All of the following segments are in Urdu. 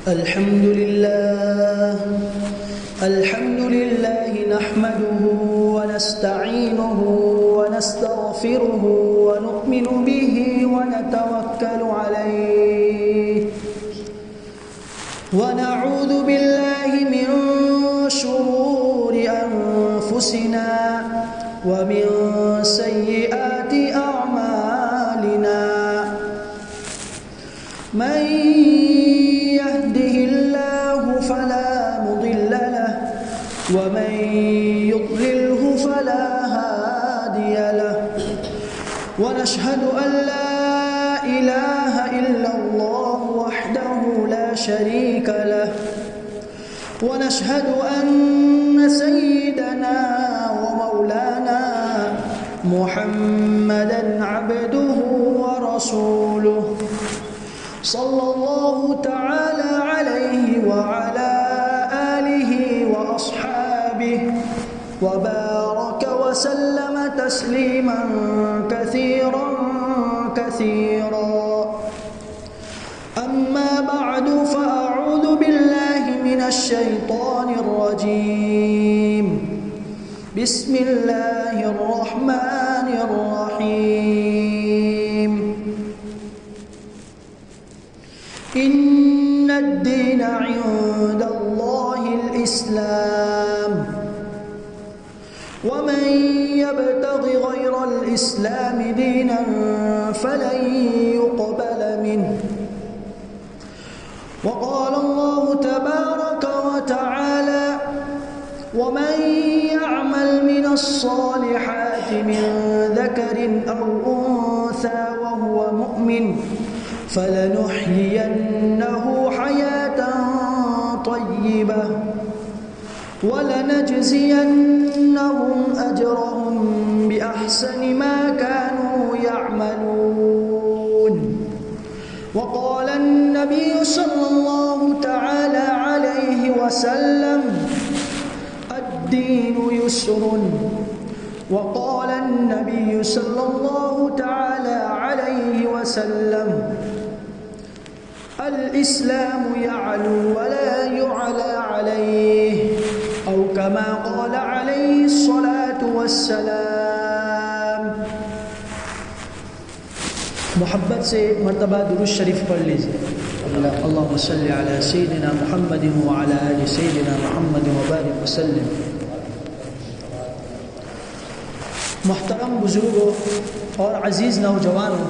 الحمد لله نحمده ونستعينه ونستغفره ونؤمن به ونتوكل عليه ونعوذ بالله من شرور أنفسنا ومن سيئات أعمالنا من يهده الله فلا مضل له ومن يضلله فلا هادي له ونشهد أن لا إله إلا الله وحده لا شريك له ونشهد أن سيدنا ومولانا محمدا عبده ورسوله صلى الله تعالى عليه وعلى آله وأصحابه وبارك وسلم تسليما كثيرا أما بعد فأعوذ بالله من الشيطان الرجيم بسم الله الرحمن الرحيم إن الدين عند الله الإسلام ومن يبتغ غير الإسلام دينا فلن يقبل منه وقال الله تبارك وتعالى ومن يعمل من الصالحات من ذكر أو أنثى وهو مؤمن فلنحيينه حياة طيبة ولنجزينهم أجرهم بأحسن ما كانوا يعملون وقال النبي صلى الله تعالى عليه وسلم الدين يسر وقال النبي صلى الله تعالى عليه وسلم الإسلام يعلو ولا يعلى عليه أو كما قال عليه الصلاة والسلام. محبت سے مرتبہ درود شریف پڑھ لیجیے. اللهم صل على سيدنا محمد وعلى آل سيدنا محمد وبارك وسلم. محترم بزرگوں اور عزیز نوجوانوں،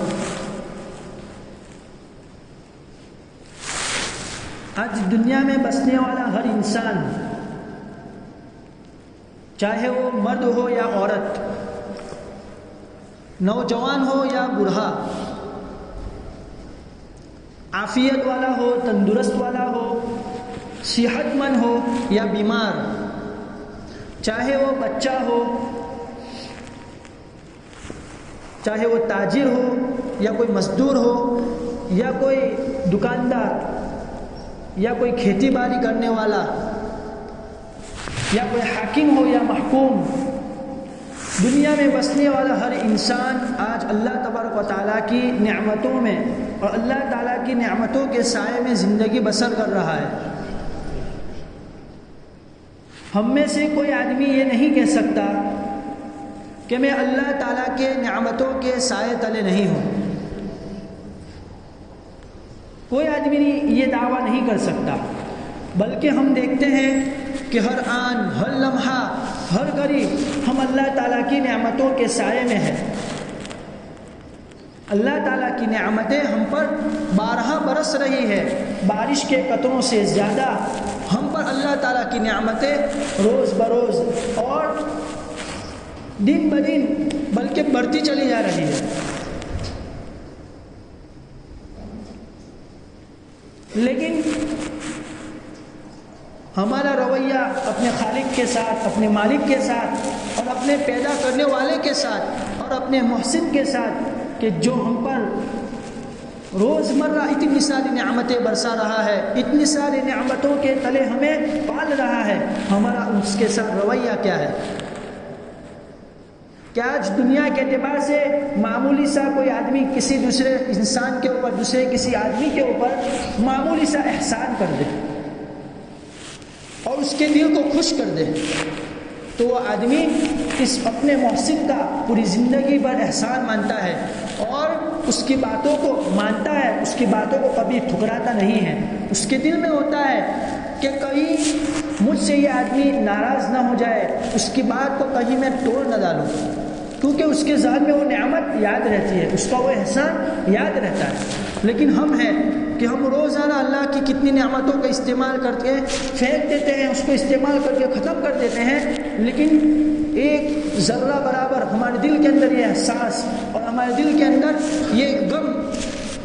آج دنیا میں بسنے والا ہر انسان، چاہے وہ مرد ہو یا عورت، نوجوان ہو یا بوڑھا، عافیت والا ہو تندرست والا ہو، صحت مند ہو یا بیمار، چاہے وہ بچہ ہو، چاہے وہ تاجر ہو یا کوئی مزدور ہو یا کوئی دکاندار یا کوئی کھیتی باڑی کرنے والا یا کوئی حاکم ہو یا محکوم، دنیا میں بسنے والا ہر انسان آج اللہ تبارک و تعالیٰ کی نعمتوں میں اور اللہ تعالیٰ کی نعمتوں کے سائے میں زندگی بسر کر رہا ہے. ہم میں سے کوئی آدمی یہ نہیں کہہ سکتا کہ میں اللہ تعالیٰ کے نعمتوں کے سائے تلے نہیں ہوں. کوئی آدمی یہ دعویٰ نہیں کر سکتا، بلکہ ہم دیکھتے ہیں کہ ہر آن، ہر لمحہ، ہر گھڑی ہم اللہ تعالیٰ کی نعمتوں کے سائے میں ہیں. اللہ تعالیٰ کی نعمتیں ہم پر بارہا برس رہی ہے، بارش کے قطروں سے زیادہ ہم پر اللہ تعالیٰ کی نعمتیں روز بروز اور دن بدن بلکہ بڑھتی چلی جا رہی ہے. لیکن ہمارا رویہ اپنے خالق کے ساتھ، اپنے مالک کے ساتھ اور اپنے پیدا کرنے والے کے ساتھ اور اپنے محسن کے ساتھ، کہ جو ہم پر روزمرہ اتنی ساری نعمتیں برسا رہا ہے، اتنی ساری نعمتوں کے تلے ہمیں پال رہا ہے، ہمارا اس کے ساتھ رویہ کیا ہے؟ کہ آج دنیا کے اعتبار سے معمولی سا کوئی آدمی کسی دوسرے انسان کے اوپر، دوسرے کسی آدمی کے اوپر معمولی سا احسان کر دے اور اس کے دل کو خوش کر دے، تو وہ آدمی اس اپنے محسن کا پوری زندگی بھر احسان مانتا ہے اور اس کی باتوں کو مانتا ہے، اس کی باتوں کو کبھی ٹھکراتا نہیں ہے۔ اس کے دل میں ہوتا ہے کہ کہیں مجھ سے یہ آدمی ناراض نہ ہو جائے، اس کی بات کو کہیں میں توڑ نہ ڈالوں، کیونکہ اس کے ذہن میں وہ نعمت یاد رہتی ہے، اس کا وہ احسان یاد رہتا ہے۔ لیکن ہم ہیں کہ ہم روزانہ اللہ کی کتنی نعمتوں کا استعمال کر کے پھینک دیتے ہیں، اس کو استعمال کر کے ختم کر دیتے ہیں، لیکن ایک ذرہ برابر ہمارے دل کے اندر یہ احساس اور ہمارے دل کے اندر یہ غم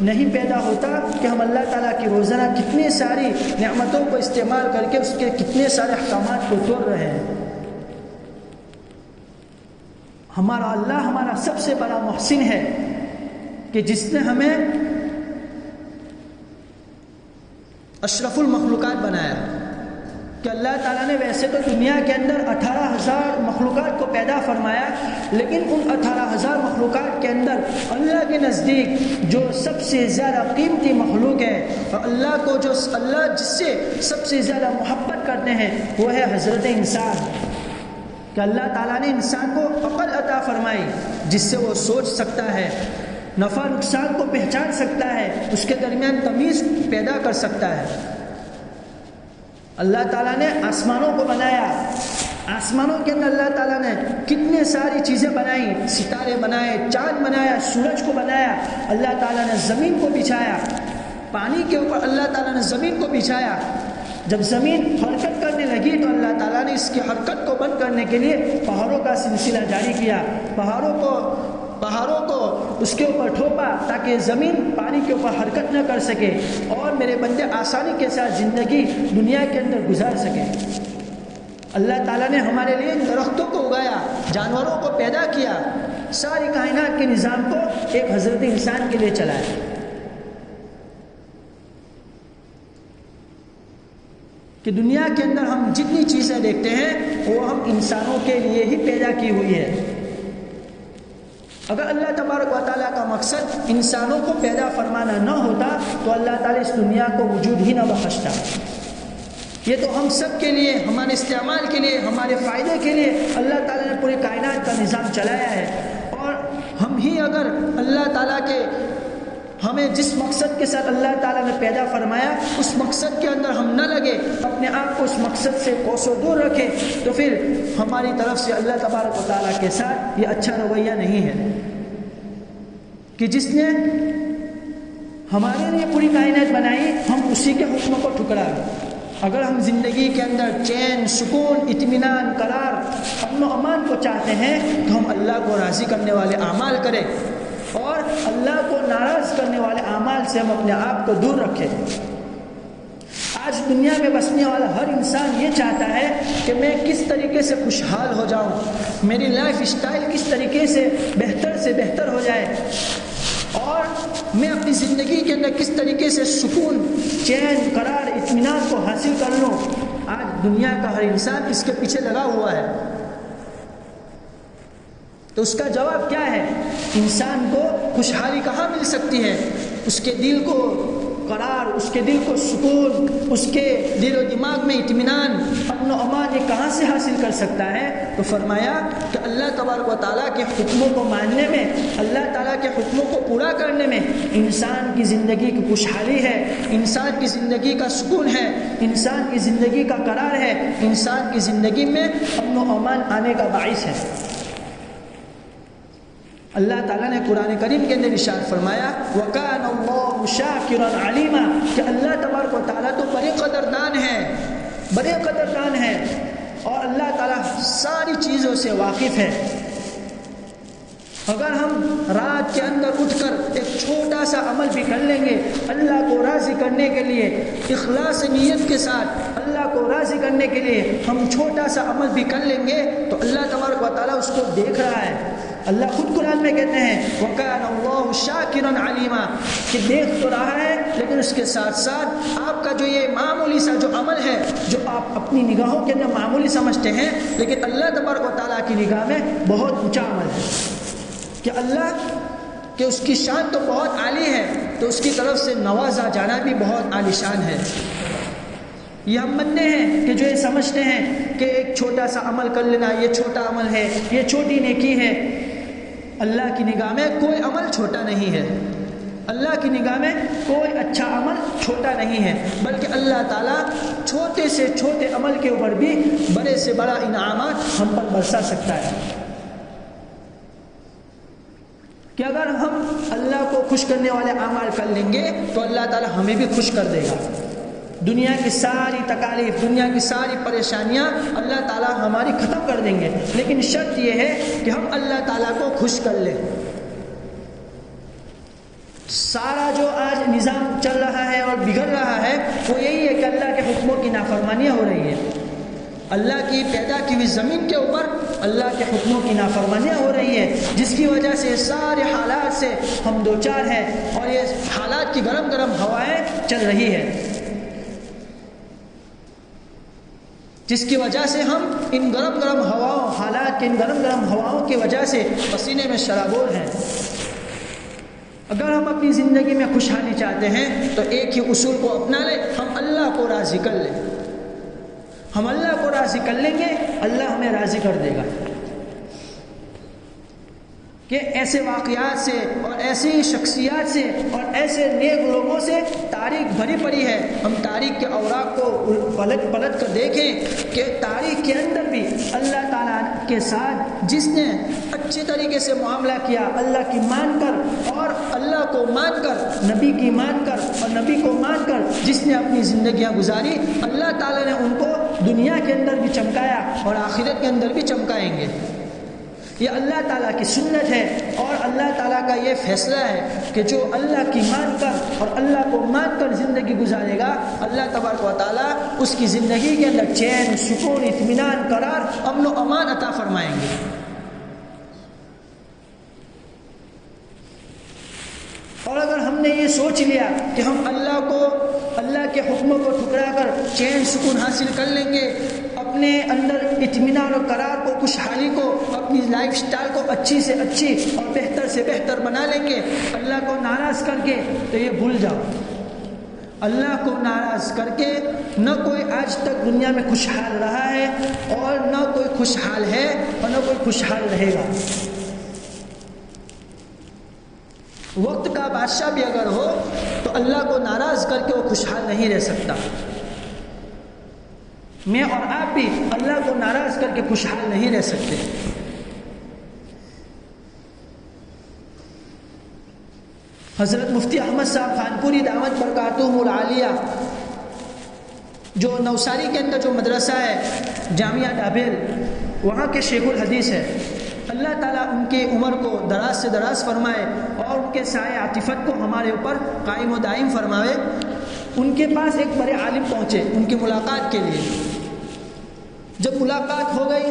نہیں پیدا ہوتا کہ ہم اللہ تعالیٰ کی روزانہ کتنی ساری نعمتوں کو استعمال کر کے اس کے کتنے سارے احکامات کو توڑ رہے ہیں۔ ہمارا اللہ ہمارا سب سے بڑا محسن ہے کہ جس نے ہمیں اشرف المخلوقات بنایا، کہ اللہ تعالیٰ نے ویسے تو دنیا کے اندر 18,000 مخلوقات کو پیدا فرمایا، لیکن ان 18,000 مخلوقات کے اندر اللہ کے نزدیک جو سب سے زیادہ قیمتی مخلوق ہے اور اللہ جس سے سب سے زیادہ محبت کرتے ہیں وہ ہے حضرت انسان، کہ اللہ تعالیٰ نے انسان کو عقل عطا فرمائی جس سے وہ سوچ سکتا ہے، نفع نقصان کو پہچان سکتا ہے، اس کے درمیان تمیز پیدا کر سکتا ہے۔ اللہ تعالیٰ نے آسمانوں کو بنایا، آسمانوں کے اندر اللہ تعالیٰ نے کتنے ساری چیزیں بنائیں، ستارے بنائے، چاند بنایا، سورج کو بنایا، اللہ تعالیٰ نے زمین کو بچھایا، پانی کے اوپر اللہ تعالیٰ نے زمین کو بچھایا۔ جب زمین حرکت کرنے لگی تو اللہ تعالیٰ نے اس کی حرکت کو بند کرنے کے لیے پہاڑوں کا سلسلہ جاری کیا، پہاڑوں کو اس کے اوپر ٹھوپا تاکہ زمین پانی کے اوپر حرکت نہ کر سکے اور میرے بندے آسانی کے ساتھ زندگی دنیا کے اندر گزار سکے۔ اللہ تعالیٰ نے ہمارے لیے درختوں کو اگایا، جانوروں کو پیدا کیا، ساری کائنات کے نظام کو ایک حضرت انسان کے لیے چلایا۔ کہ دنیا کے اندر ہم جتنی چیزیں دیکھتے ہیں وہ ہم انسانوں کے لیے ہی پیدا کی ہوئی ہے۔ اگر اللہ تبارک و تعالیٰ کا مقصد انسانوں کو پیدا فرمانا نہ ہوتا تو اللہ تعالیٰ اس دنیا کو وجود ہی نہ بخشتا۔ یہ تو ہم سب کے لیے، ہمارے استعمال کے لیے، ہمارے فائدے کے لیے اللہ تعالیٰ نے پوری کائنات کا نظام چلایا ہے، اور ہم ہی اگر اللہ تعالیٰ کے ہمیں جس مقصد کے ساتھ اللہ تعالیٰ نے پیدا فرمایا اس مقصد کے اندر ہم نہ لگے، اپنے آپ کو اس مقصد سے کوسوں دور رکھے، تو پھر ہماری طرف سے اللہ تبارک و تعالیٰ کے ساتھ یہ اچھا رویہ نہیں ہے کہ جس نے ہمارے لیے پوری کائنات بنائی ہم اسی کے حکم کو ٹھکرا دیں۔ اگر ہم زندگی کے اندر چین، سکون، اطمینان، قرار، امن و امان کو چاہتے ہیں تو ہم اللہ کو راضی کرنے والے اعمال کریں اور اللہ کو ناراض کرنے والے اعمال سے ہم اپنے آپ کو دور رکھیں۔ آج دنیا میں بسنے والا ہر انسان یہ چاہتا ہے کہ میں کس طریقے سے خوشحال ہو جاؤں، میری لائف اسٹائل کس طریقے سے بہتر ہو جائے، اور میں اپنی زندگی کے اندر کس طریقے سے سکون، چین، قرار، اطمینان کو حاصل کر لوں۔ آج دنیا کا ہر انسان اس کے پیچھے لگا ہوا ہے۔ تو اس کا جواب کیا ہے؟ انسان کو خوشحالی کہاں مل سکتی ہے؟ اس کے دل کو قرار، اس کے دل کو سکون، اس کے دل و دماغ میں اطمینان، امن و امان یہ کہاں سے حاصل کر سکتا ہے؟ تو فرمایا کہ اللہ تبارک و تعالیٰ کے حکموں کو ماننے میں، اللہ تعالیٰ کے حکموں کو پورا کرنے میں انسان کی زندگی کی خوشحالی ہے، انسان کی زندگی کا سکون ہے، انسان کی زندگی کا قرار ہے، انسان کی زندگی میں امن و امان آنے کا باعث ہے۔ اللہ تعالیٰ نے قرآن کریم کے اندر ارشاد فرمایا وَكَانَ اللَّهُ شَاكِرًا عَلِيمًا، کہ اللہ تبارک و تعالیٰ تو بڑے قدردان ہے اور اللہ تعالیٰ ساری چیزوں سے واقف ہے۔ اگر ہم رات کے اندر اٹھ کر ایک چھوٹا سا عمل بھی کر لیں گے اللہ کو راضی کرنے کے لیے، اخلاص نیت کے ساتھ اللہ کو راضی کرنے کے لیے ہم چھوٹا سا عمل بھی کر لیں گے تو اللہ تبارک و تعالیٰ اس کو دیکھ رہا ہے، اللہ خود قرآن میں کہتے ہیں وَكَانَ اللَّهُ شَاكِرًا عَلِيمًا کہ دیکھ تو رہا ہے لیکن اس کے ساتھ ساتھ آپ کا جو یہ معمولی سا جو عمل ہے جو آپ اپنی نگاہوں کے اندر معمولی سمجھتے ہیں لیکن اللہ تبارک و تعالیٰ کی نگاہ میں بہت اونچا عمل ہے کہ اللہ کہ اس کی شان تو بہت عالی ہے تو اس کی طرف سے نوازا جانا بھی بہت عالی شان ہے. یہ ہم مانتے ہیں کہ جو یہ سمجھتے ہیں کہ ایک چھوٹا سا عمل کر لینا یہ چھوٹا عمل ہے یہ چھوٹی نیکی ہے. اللہ کی نگاہ میں کوئی عمل چھوٹا نہیں ہے. اللہ کی نگاہ میں کوئی اچھا عمل چھوٹا نہیں ہے بلکہ اللہ تعالیٰ چھوٹے سے چھوٹے عمل کے اوپر بھی بڑے سے بڑا انعامات ہم پر برسا سکتا ہے کہ اگر ہم اللہ کو خوش کرنے والے اعمال کر لیں گے تو اللہ تعالیٰ ہمیں بھی خوش کر دے گا. دنیا کی ساری تکالیف دنیا کی ساری پریشانیاں اللہ تعالیٰ ہماری ختم کر دیں گے لیکن شرط یہ ہے کہ ہم اللہ تعالیٰ کو خوش کر لیں. سارا جو آج نظام چل رہا ہے اور بگڑ رہا ہے وہ یہی ہے کہ اللہ کے حکموں کی نافرمانیاں ہو رہی ہیں. اللہ کی پیدا کی ہوئی زمین کے اوپر اللہ کے حکموں کی نافرمانیاں ہو رہی ہیں جس کی وجہ سے سارے حالات سے ہم دوچار ہیں اور یہ حالات کی گرم گرم ہوائیں چل رہی ہیں جس کی وجہ سے ہم ان گرم گرم ہواؤں حالات کے ان گرم گرم ہواؤں کی وجہ سے پسینے میں شرابور ہیں. اگر ہم اپنی زندگی میں خوشحالی چاہتے ہیں تو ایک ہی اصول کو اپنا لیں ہم اللہ کو راضی کر لیں. ہم اللہ کو راضی کر لیں گے اللہ ہمیں راضی کر دے گا. کہ ایسے واقعات سے اور ایسی شخصیات سے اور ایسے نیک لوگوں سے تاریخ بھری پڑی ہے. ہم تاریخ کے اوراق کو پلٹ کر دیکھیں کہ تاریخ کے اندر بھی اللہ تعالیٰ کے ساتھ جس نے اچھے طریقے سے معاملہ کیا اللہ کی مان کر اور اللہ کو مان کر نبی کی مان کر اور نبی کو مان کر جس نے اپنی زندگیاں گزاری اللہ تعالیٰ نے ان کو دنیا کے اندر بھی چمکایا اور آخرت کے اندر بھی چمکائیں گے. یہ اللہ تعالیٰ کی سنت ہے اور اللہ تعالیٰ کا یہ فیصلہ ہے کہ جو اللہ کی مان کر اور اللہ کو مان کر زندگی گزارے گا اللہ تبارک و تعالیٰ اس کی زندگی کے اندر چین سکون اطمینان قرار امن و امان عطا فرمائیں گے. اور اگر ہم نے یہ سوچ لیا کہ ہم اللہ کے حکموں کو ٹھکرا کر چین سکون حاصل کر لیں گے اپنے اندر اطمینان اور قرار کو خوشحالی کو اپنی لائف سٹائل کو اچھی سے اچھی اور بہتر سے بہتر بنا لیں گے اللہ کو ناراض کر کے تو یہ بھول جاؤ اللہ کو ناراض کر کے نہ کوئی آج تک دنیا میں خوشحال رہا ہے اور نہ کوئی خوشحال ہے اور نہ کوئی خوشحال رہے گا. وقت کا بادشاہ بھی اگر ہو تو اللہ کو ناراض کر کے وہ خوشحال نہیں رہ سکتا. میں اور آپ بھی اللہ کو ناراض کر کے خوشحال نہیں رہ سکتے. حضرت مفتی احمد صاحب خانپوری دعوت برکاتہم العالیہ جو نوساری کے اندر جو مدرسہ ہے جامعہ ڈابیل وہاں کے شیخ الحدیث ہے. اللہ تعالیٰ ان کی عمر کو دراز سے دراز فرمائے اور ان کے سائے عاطفت کو ہمارے اوپر قائم و دائم فرمائے. ان کے پاس ایک بڑے عالم پہنچے ان کی ملاقات کے لیے. جب ملاقات ہو گئی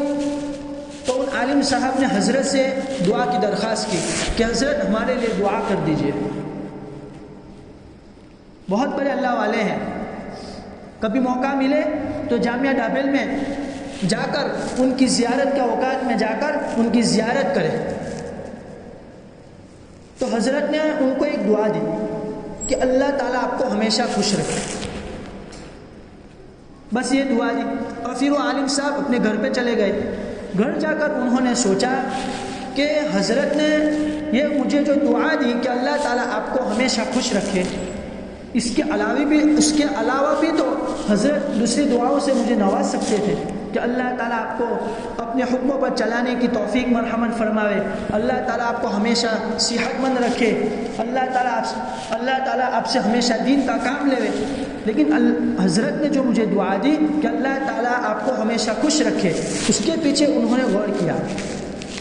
تو ان عالم صاحب نے حضرت سے دعا کی درخواست کی کہ حضرت ہمارے لیے دعا کر دیجئے. بہت بڑے اللہ والے ہیں. کبھی موقع ملے تو جامعہ ڈابیل میں جا کر ان کی زیارت کے اوقات میں جا کر ان کی زیارت کرے. تو حضرت نے ان کو ایک دعا دی کہ اللہ تعالیٰ آپ کو ہمیشہ خوش رکھے. بس یہ دعا دی اور پھر وہ عالم صاحب اپنے گھر پہ چلے گئے. گھر جا کر انہوں نے سوچا کہ حضرت نے یہ مجھے جو دعا دی کہ اللہ تعالیٰ آپ کو ہمیشہ خوش رکھے اس کے علاوہ بھی تو حضرت دوسری دعاؤں سے مجھے نواز سکتے تھے کہ اللہ تعالیٰ آپ کو اپنے حکموں پر چلانے کی توفیق مرحمت فرماوے. اللہ تعالیٰ آپ کو ہمیشہ صحت مند رکھے. اللہ تعالیٰ آپ سے ہمیشہ دین کا کام لے. لیکن حضرت نے جو مجھے دعا دی کہ اللہ تعالیٰ آپ کو ہمیشہ خوش رکھے اس کے پیچھے انہوں نے غور کیا.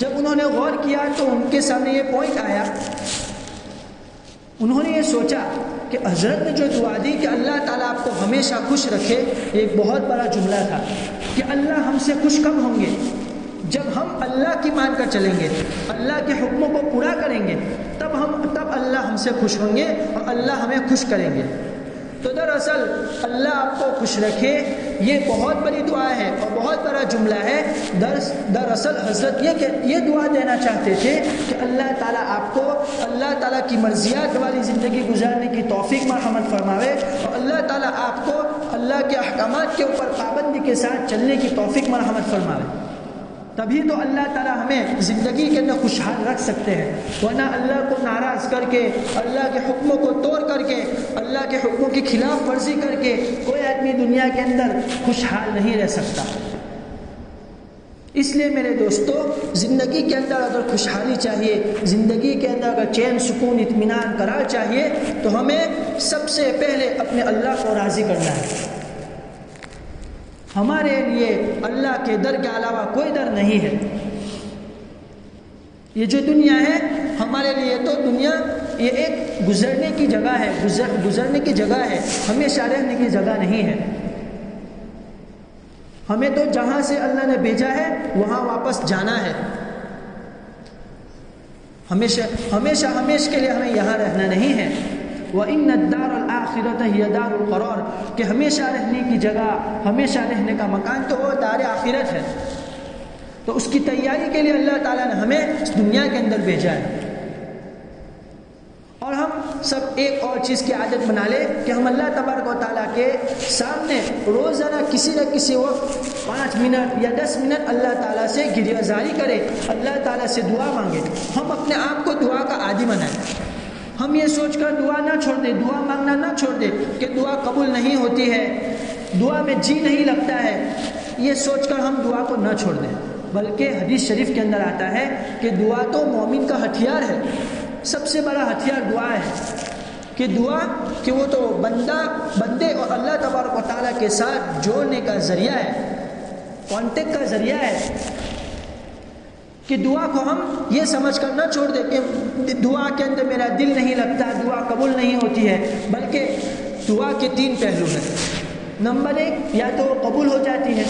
جب انہوں نے غور کیا تو ان کے سامنے یہ پوائنٹ آیا. انہوں نے یہ سوچا کہ حضرت نے جو دعا دی کہ اللہ تعالیٰ آپ کو ہمیشہ خوش رکھے ایک بہت بڑا جملہ تھا کہ اللہ ہم سے خوش کب ہوں گے جب ہم اللہ کی مان کر چلیں گے، اللہ کے حکموں کو پورا کریں گے، تب اللہ ہم سے خوش ہوں گے اور اللہ ہمیں خوش کریں گے۔ تو دراصل اللہ آپ کو خوش رکھے، یہ بہت بڑی دعا ہے اور بہت بڑا جملہ ہے۔ دراصل حضرت یہ دعا دینا چاہتے تھے کہ اللہ تعالیٰ آپ کو اللہ تعالیٰ کی مرضیات والی زندگی گزارنے کی توفیق مرحمت فرماوے، اور اللہ تعالیٰ آپ کو اللہ کے احکامات کے اوپر پابندی کے ساتھ چلنے کی توفیق مرحمت فرماوے۔ تبھی تو اللہ تعالیٰ ہمیں زندگی کے اندر خوشحال رکھ سکتے ہیں، ورنہ اللہ کو ناراض کر کے، اللہ کے حکموں کو توڑ کر کے، اللہ کے حکموں کی خلاف ورزی کر کے کوئی آدمی دنیا کے اندر خوشحال نہیں رہ سکتا۔ اس لیے میرے دوستو، زندگی کے اندر اگر خوشحالی چاہیے، زندگی کے اندر اگر چین سکون اطمینان قرار چاہیے، تو ہمیں سب سے پہلے اپنے اللہ کو راضی کرنا ہے۔ ہمارے لیے اللہ کے در کے علاوہ کوئی در نہیں ہے۔ یہ جو دنیا ہے ہمارے لیے، تو دنیا یہ ایک گزرنے کی جگہ ہے، گزرنے کی جگہ ہے، ہمیشہ رہنے کی جگہ نہیں ہے۔ ہمیں تو جہاں سے اللہ نے بھیجا ہے وہاں واپس جانا ہے۔ ہمیشہ کے لیے ہمیں یہاں رہنا نہیں ہے۔ وَإِنَّ الدَّارَ الْآخِرَةَ هِيَ دَارُ الْقَرَارِ، کہ ہمیشہ رہنے کی جگہ، ہمیشہ رہنے کا مکان تو وہ دار آخرت ہے۔ تو اس کی تیاری کے لیے اللہ تعالیٰ نے ہمیں اس دنیا کے اندر بھیجا ہے۔ اور ہم سب ایک اور چیز کی عادت بنا لے کہ ہم اللہ تبارک و تعالیٰ کے سامنے روزانہ کسی نہ کسی وقت 5 منٹ یا 10 منٹ اللہ تعالیٰ سے گریہ زاری کرے، اللہ تعالیٰ سے دعا مانگے۔ ہم اپنے آپ کو دعا کا عادی بنائیں۔ ہم یہ سوچ کر دعا نہ چھوڑ دیں، دعا مانگنا نہ چھوڑ دیں کہ دعا قبول نہیں ہوتی ہے، دعا میں جی نہیں لگتا ہے، یہ سوچ کر ہم دعا کو نہ چھوڑ دیں۔ بلکہ حدیث شریف کے اندر آتا ہے کہ دعا تو مومن کا ہتھیار ہے، سب سے بڑا ہتھیار دعا ہے۔ کہ دعا کہ وہ تو بندے اور اللہ تبارک و تعالیٰ کے ساتھ جوڑنے کا ذریعہ ہے، کانٹیکٹ کا ذریعہ ہے۔ کہ دعا کو ہم یہ سمجھ کر نہ چھوڑ دیں کہ دعا کے اندر میرا دل نہیں لگتا، دعا قبول نہیں ہوتی ہے، بلکہ دعا کے 3 پہلو ہیں۔ نمبر 1، یا تو وہ قبول ہو جاتی ہے،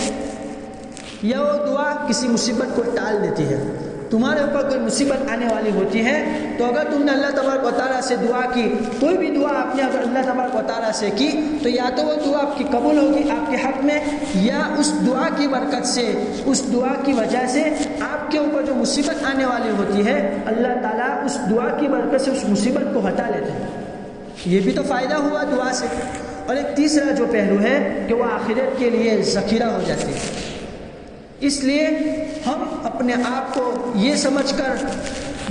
یا وہ دعا کسی مصیبت کو ٹال دیتی ہے۔ تمہارے اوپر کوئی مصیبت آنے والی ہوتی ہے تو اگر تم نے اللہ تبارک و تعالیٰ سے دعا کی، کوئی بھی دعا آپ نے اگر اللہ تبارک و تعالیٰ سے کی، تو یا تو وہ دعا آپ کی قبول ہوگی آپ کے حق میں، یا اس دعا کی برکت سے، اس دعا کی وجہ سے آپ کے اوپر جو مصیبت آنے والی ہوتی ہے، اللہ تعالیٰ اس دعا کی برکت سے اس مصیبت کو ہٹا لیتے ہیں۔ یہ بھی تو فائدہ ہوا دعا سے۔ اور ایک تیسرا جو پہلو ہے کہ وہ آخرت کے لیے ذخیرہ ہو جاتی ہے۔ اس لیے ہم اپنے آپ کو یہ سمجھ کر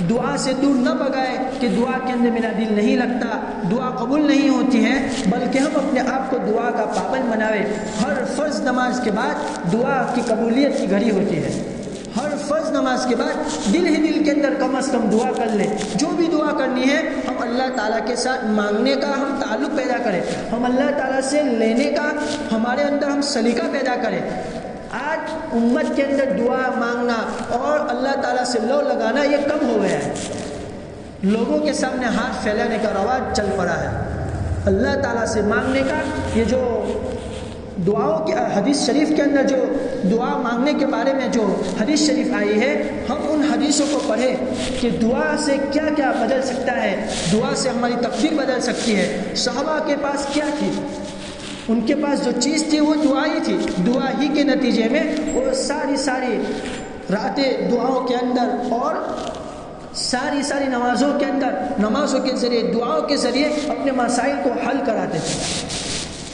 دعا سے دور نہ بھگائے کہ دعا کے اندر میرا دل نہیں لگتا، دعا قبول نہیں ہوتی ہے، بلکہ ہم اپنے آپ کو دعا کا پابند بناوے۔ ہر فرض نماز کے بعد دعا کی قبولیت کی گھڑی ہوتی ہے۔ ہر فرض نماز کے بعد دل ہی دل کے اندر کم از کم دعا کر لیں۔ جو بھی دعا کرنی ہے ہم اللہ تعالیٰ کے ساتھ مانگنے کا ہم تعلق پیدا کریں، ہم اللہ تعالیٰ سے لینے کا ہمارے اندر ہم سلیقہ پیدا کریں۔ آج امت کے اندر دعا مانگنا اور اللہ تعالیٰ سے لو لگانا یہ کم ہو گیا ہے۔ لوگوں کے سامنے ہاتھ پھیلانے کا رواج چل پڑا ہے۔ اللہ تعالیٰ سے مانگنے کا یہ جو دعاؤں کی حدیث شریف کے اندر جو دعا مانگنے کے بارے میں جو حدیث شریف آئی ہے، ہم ان حدیثوں کو پڑھیں کہ دعا سے کیا کیا بدل سکتا ہے، دعا سے ہماری تقدیر بدل سکتی ہے۔ صحابہ کے پاس کیا تھی؟ ان کے پاس جو چیز تھی وہ دعا ہی تھی۔ دعا ہی کے نتیجے میں وہ ساری راتیں دعاؤں کے اندر اور ساری نمازوں کے اندر، نمازوں کے ذریعے، دعاؤں کے ذریعے اپنے مسائل کو حل کراتے تھے۔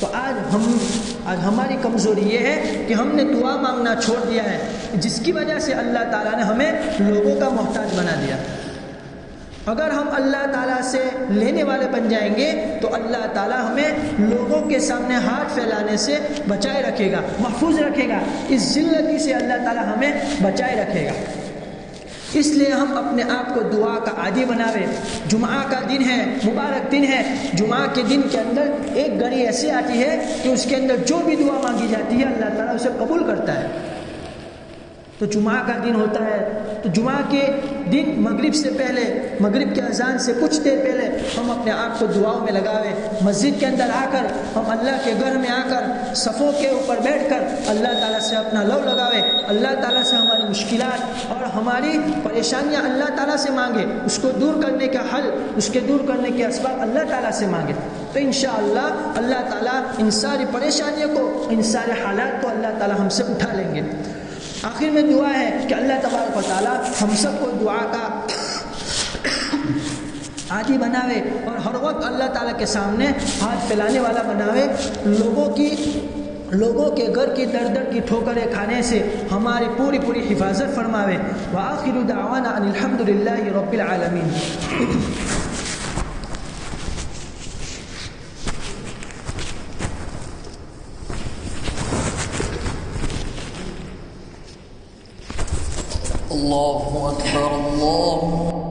تو آج ہماری کمزوری یہ ہے کہ ہم نے دعا مانگنا چھوڑ دیا ہے، جس کی وجہ سے اللہ تعالیٰ نے ہمیں لوگوں کا محتاج بنا دیا۔ اگر ہم اللہ تعالیٰ سے لینے والے بن جائیں گے تو اللہ تعالیٰ ہمیں لوگوں کے سامنے ہاتھ پھیلانے سے بچائے رکھے گا، محفوظ رکھے گا، اس ذلتی سے اللہ تعالیٰ ہمیں بچائے رکھے گا۔ اس لیے ہم اپنے آپ کو دعا کا عادی بناوے۔ جمعہ کا دن ہے، مبارک دن ہے، جمعہ کے دن کے اندر ایک گھڑی ایسی آتی ہے کہ اس کے اندر جو بھی دعا مانگی جاتی ہے اللہ تعالیٰ اسے قبول کرتا ہے۔ تو جمعہ کا دن ہوتا ہے تو جمعہ کے دن مغرب سے پہلے، مغرب کے اذان سے کچھ دیر پہلے ہم اپنے آپ کو دعاؤں میں لگاوے۔ مسجد کے اندر آ کر، ہم اللہ کے گھر میں آ کر صفوں کے اوپر بیٹھ کر اللہ تعالیٰ سے اپنا لو لگاوے، اللہ تعالیٰ سے ہماری مشکلات اور ہماری پریشانیاں اللہ تعالیٰ سے مانگے، اس کو دور کرنے کا حل، اس کے دور کرنے کے اسباب اللہ تعالیٰ سے مانگے، تو انشاءاللہ اللہ تعالیٰ ان ساری پریشانیوں کو، ان سارے حالات کو اللہ تعالیٰ ہم سے اٹھا لیں گے۔ آخر میں دعا ہے کہ اللہ تبارک و تعالیٰ ہم سب کو دعا کا عادی بناوے اور ہر وقت اللہ تعالیٰ کے سامنے ہاتھ پھیلانے والا بناوے، لوگوں کے گھر کی در در کی ٹھوکریں کھانے سے ہماری پوری حفاظت فرماوے۔ وآخر دعوانا ان الحمدللہ رب العالمین۔ اللہ اکبر اللہ